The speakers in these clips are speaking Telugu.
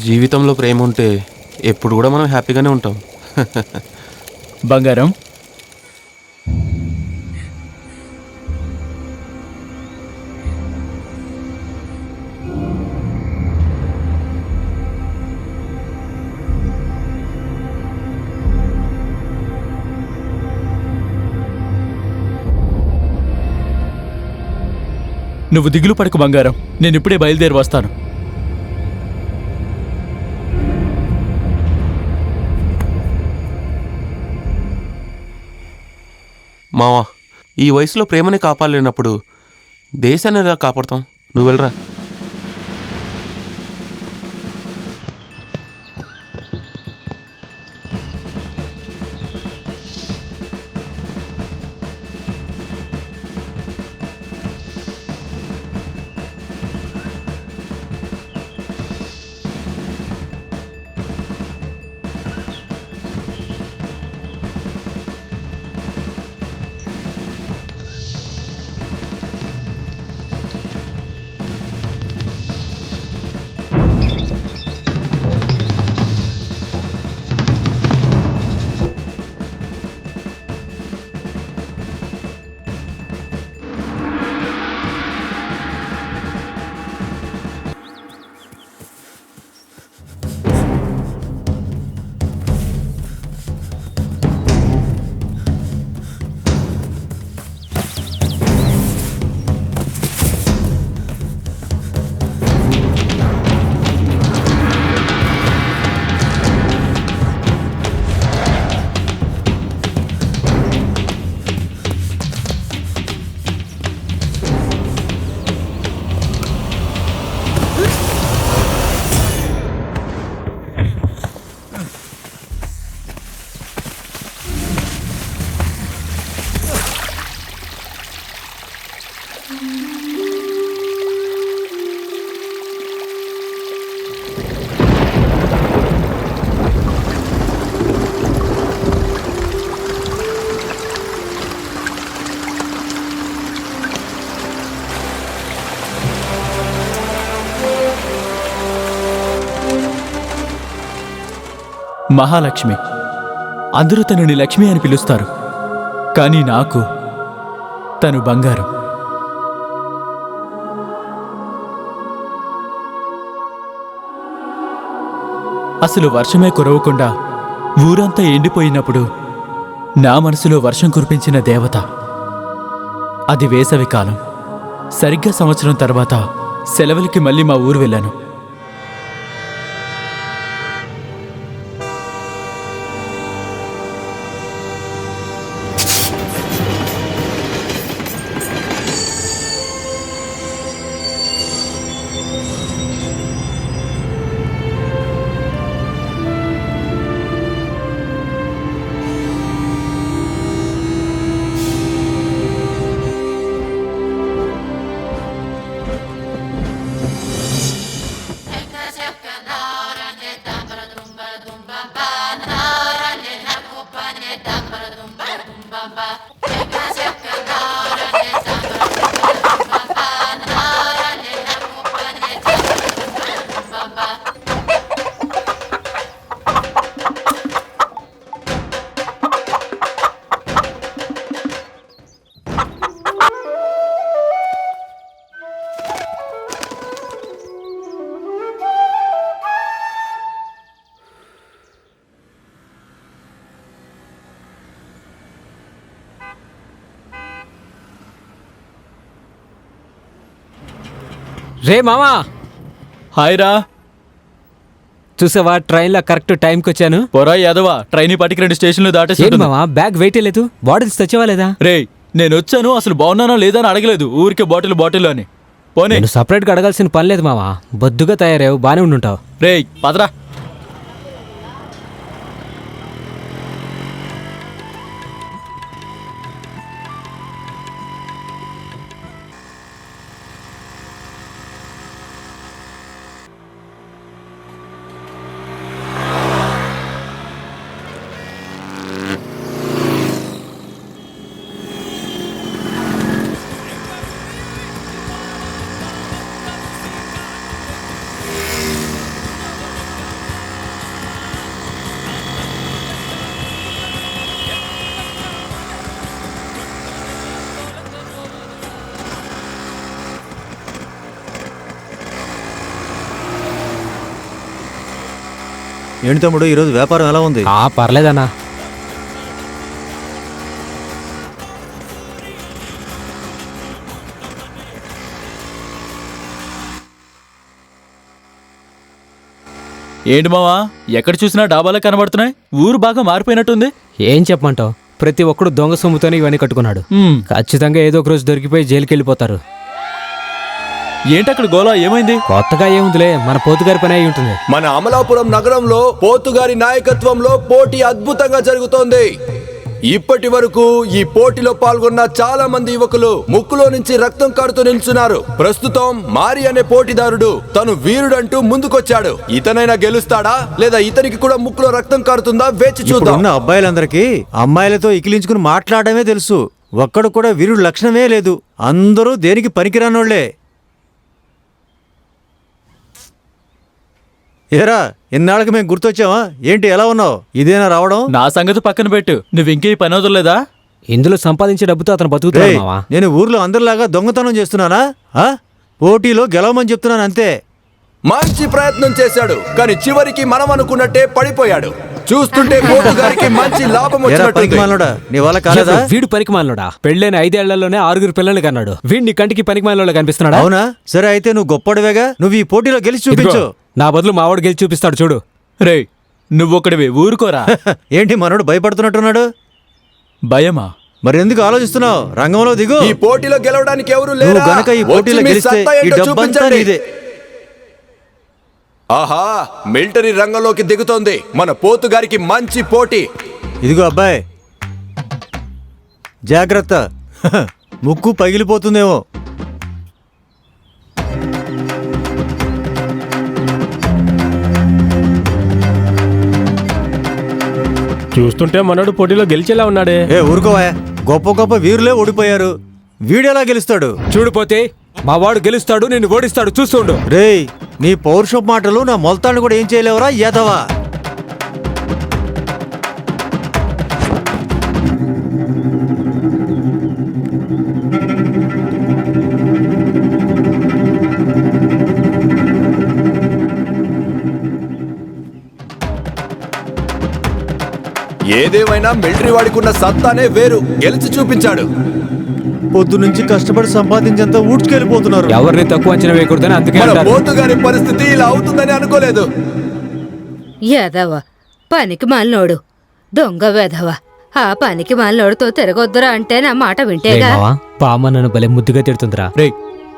జీవితంలో ప్రేమ ఉంటే ఎప్పుడు కూడా మనం హ్యాపీగానే ఉంటాం. బంగారం, నువ్వు దిగులు పడకు బంగారం. నేను ఇప్పుడే బయలుదేరి వస్తాను. మావా, ఈ వయసులో ప్రేమని కాపాడలేనప్పుడు దేశాన్ని ఎలా కాపాడుతాం? నువ్వు వెళ్ళరా. మహాలక్ష్మి, అందరూ తనని లక్ష్మి అని పిలుస్తారు, కానీ నాకు తను బంగారం. అసలు వర్షమే కురవకుండా ఊరంతా ఎండిపోయినప్పుడు నా మనసులో వర్షం కురిపించిన దేవత. అది వేసవి కాలం. సరిగ్గా సంవత్సరం తర్వాత సెలవులకి మళ్ళీ మా ఊరు వెళ్ళాను. రే మామా, హాయ్ రా. చూసావా ట్రైన్లో కరెక్ట్ టైంకి వచ్చాను. పొరా యాదవా, ట్రైన్ పటికి 2 స్టేషన్లు ఏంటి దాటేసి. మామా బ్యాగ్ వెయిట్ లేదు, బాటిల్స్ తెచ్చావా లేదా? రే, నేను వచ్చాను, అసలు బాగున్నానా లేదా అని అడగలేదు. ఊరికే బాటిల్ అని పోనీ. నేను సపరేట్గా అడగాల్సిన పని లేదు మామా. బొద్దుగా తయారయ్యావు, బానే ఉండుంటావు. రే పదరా. ఏంటి తమ్ముడు ఈరోజు వ్యాపారం ఎలా ఉంది? పర్లేదన్నా. ఏంటి మావా, ఎక్కడ చూసినా డాబాలే కనబడుతున్నాయి. ఊరు బాగా మారిపోయినట్టుంది. ఏం చెప్పమంటావు, ప్రతి ఒక్కడు దొంగ సొమ్ముతోనే ఇవన్నీ కట్టుకున్నాడు. ఖచ్చితంగా ఏదో ఒక రోజు దొరికిపోయి జైలుకి వెళ్ళిపోతారు. ఏంటక్కడ గోలా, ఏమైంది? కొత్తగా ఏముందిలే, మన పోతుగారి పని అయి ఉంటుంది. మన అమలాపురం నగరంలో పోతుగారి నాయకత్వంలో పోటీ అద్భుతంగా జరుగుతోంది. ఇప్పటి వరకు ఈ పోటీలో పాల్గొన్న చాలా మంది యువకులు ముక్కులో నుంచి రక్తం కారుతూ నిల్చున్నారు. ప్రస్తుతం మారి అనే పోటీదారుడు తను వీరుడంటూ ముందుకొచ్చాడు. ఇతనైనా గెలుస్తాడా లేదా ఇతనికి కూడా ముక్కులో రక్తం కారుతుందా వేచి చూద్దాం. ఉన్న అబ్బాయిలందరికీ అమ్మాయిలతో ఇకిలించుకుని మాట్లాడమే తెలుసు. ఒక్కడు కూడా వీరుడు లక్షణమే లేదు. అందరూ దేనికి పనికిరానోళ్లే. ఏరా, ఇన్నాళ్ళకి మేము గుర్తొచ్చావా? ఏంటి ఎలా ఉన్నావు? ఇదేనా రావడం? నా సంగతి పక్కన పెట్టు, నువ్వు ఇంకే పని వదలలేదా? ఇందులో సంపాదించే డబ్బుతో అతను బతుకుతాడు రేయ్, మావా. నేను ఊర్లో అందరిలాగా దొంగతనం చేస్తున్నానా? పోటీలో గెలవమని చెప్తున్నాను అంతే. మంచి ప్రయత్నం చేశాడు, కానీ చివరికి మనం అనుకున్నట్టే పడిపోయాడు. చూస్తుంటే పోతుగారికి మంచి లాభం ఏరా వచ్చినట్టుంది. పనికిమాలినోడా, నీ వల్ల కాలేదా? వీడు పనికి మాలినోడా? పెళ్ళైన 5 ఏళ్లలోనే 6 పిల్లల్ని కన్నాడు. వీడిని కంటికి పనికి మాలినోడా కనిపిస్తున్నాడా? అవునా? సరే అయితే నువ్వు గొప్పడివేగా, నువ్వు ఈ పోటీలో గెలిచి చూపించు. ఇదిగో, నా బదులు మావాడు గెలిచి చూపిస్తాడు చూడు. రేయ్, నువ్వొక్కడివి, ఊరుకోరా. ఏంటి మనోడు భయపడుతున్నట్టున్నాడు? భయమా? మరి ఎందుకు ఆలోచిస్తున్నావు? రంగంలో దిగు. ఈ పోటీలో గెలవడానికి ఎవరు నువ్వు లేరా? గనక ఈ పోటీలో వచ్చి మీ గెలిస్తే సత్తా ఈ ఏంటో డబ్బంతా చూపించండి. నీదే. ఆహా, మిలిటరీ రంగంలోకి దిగుతోంది మన పోతుగారికి మంచి పోటీ. ఇదిగో అబ్బాయి, జాగ్రత్త. ముక్కు పగిలిపోతుందేమో. చూస్తుంటే మనోడు పోటీలో గెలిచేలా ఉన్నాడే. ఊరుకోవా, గొప్ప గొప్ప వీరులే ఓడిపోయారు, వీడెలా గెలుస్తాడు? చూడిపోతే మావాడు గెలుస్తాడు, నిన్ను ఓడిస్తాడు, చూస్తుండు. రేయ్, నీ పౌరుషపు మాటలు నా మొలతాన్ని కూడా ఏం చేయలేవరా యాదవా? ఏదేమైనా మిలిటరీ వాడికున్న సత్తానే వేరు, గెలిచి చూపించాడు. పొద్దు నుంచి కష్టపడి సంపాదించేంత ఊడ్చుకెళ్ళిపోతున్నారు. ఎవరిని తక్కువ అంచనా వేయకూడదని అందుకే మన అంటారు. పోతుగారి పరిస్థితి ఇలా అవుతుందని అనుకోలేదు. యాదవ పనికి మాలినోడు, దొంగ వేధవ. ఆ పనికి మాలినోడుతో తిరగొద్దురా అంటే నా మాట వింటేగా. పామ నన్ను భలే ముద్దుగా తిడుతుందిరా. రేయ్,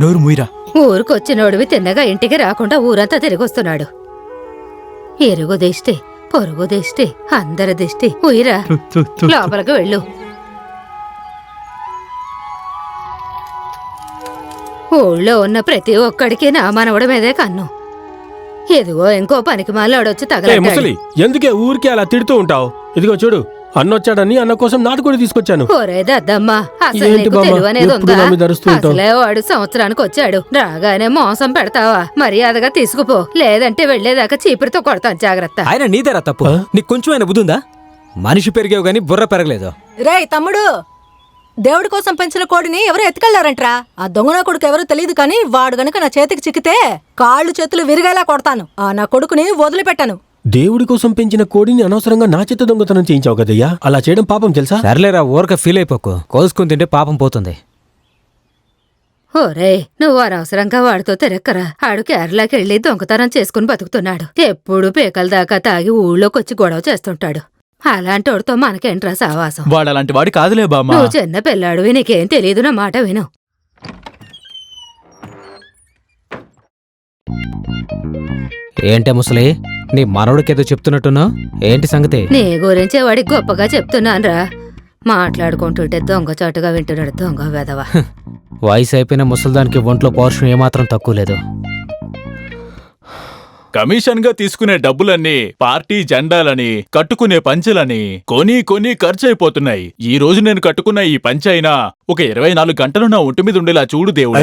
నోరు ముయిరా. ఊరికొచ్చినోడివి తిన్నగా ఇంటికి రాకుండా ఊరంతా తిరిగొస్తున్నాడు. ఎరుగు దిష్టి, పొరుగు దిష్టి, అందరి దిష్టి. ఉయిరా, లోపలికి వెళ్ళు. ఊళ్ళో ఉన్న ప్రతి ఒక్కడికి నా మనవడి మీదే కన్ను. ఎదుగో ఇంకో పనికి మాలోడొచ్చి ఏ తగలడ్డాడు. ముసలి, ఎందుకే ఊరికే అలా తిడుతూ ఉంటావు? ఇదిగో చూడు, అన్నొచ్చాడని అన్న కోసం నాటుకోడి తీసుకొచ్చాను. ఒరే దద్దమ్మా, అసలు ఏంటి నీకు బామ్మ, తెలివి అనేది ఎప్పుడు ఉందా? నా మీద అరుస్తూ ఉంటావు? అసలే వాడు సంవత్సరానికి వచ్చాడు, రాగానే మోసం పెడతావా? మర్యాదగా తీసుకుపో, లేదంటే వెళ్లేదాకా చీపురితో కొడతాను, జాగ్రత్త. ఆయన నీదేరా తప్పు. నీకు కొంచెమైనా బుద్ధి ఉందా? మనిషి పెరిగావు గాని బుర్ర పెరగలేదు. రేయ్ తమ్ముడు, దేవుడి కోసం పెంచిన కోడిని ఎవరు ఎత్తుకెళ్లారంట్రా? ఆ దొంగన కొడుకు ఎవరో తెలియదు కానీ వాడు గనుక నా చేతికి చిక్కితే కాళ్ళు చేతులు విరిగేలా కొడతాను. ఆ నా కొడుకుని వదిలిపెట్టాను. దేవుడి కోసం పెంచిన కోడిని అనవసరంగా నా చేత దొంగతనం చేయించావు కదయ్యా. అలా చేయడం పాపం తెలుసా? సర్లేరా, ఊరక ఫీల్ అయిపోకు. కోసుకుని తింటే పాపం పోతుంది. ఓరే, నువ్వు అనవసరంగా వాడితో తిరక్కరా. ఆడు కేరళకెళ్ళి దొంగతనం చేసుకుని బతుకుతున్నాడు. ఎప్పుడు పేకల దాకా తాగి ఊళ్ళోకొచ్చి గొడవ చేస్తుంటాడు. అలాంటోడితో మనకేంట్రా సావాసం? వాడు అలాంటి వాడి కాదులే బామ్మ. నువ్వు చిన్న పిల్లాడివి, నీకేం తెలీదు, నా మాట విను. ఏంటే ముసలి, నీ మనవడికేదో చెప్తున్నట్టున్నా? ఏంటి సంగతి? నీ గురించే వాడికి గొప్పగా చెప్తున్నానురా. మాట్లాడుకుంటుంటే దొంగచాటుగా వింటున్నాడు, దొంగ వెధవ. వయసు అయిపోయిన ముసలిదానికి ఒంట్లో పౌరుషం ఏమాత్రం తక్కువ లేదు. కమిషన్ గా తీసుకునే డబ్బులన్నీ పార్టీ జెండాలని, కట్టుకునే పంచెలని కొని కొని ఖర్చయిపోతున్నాయి. ఈ రోజు నేను కట్టుకున్న ఈ పంచె అయినా ఒక 24 గంటలు నా ఒంటి మీద ఉండేలా చూడు దేవుడా.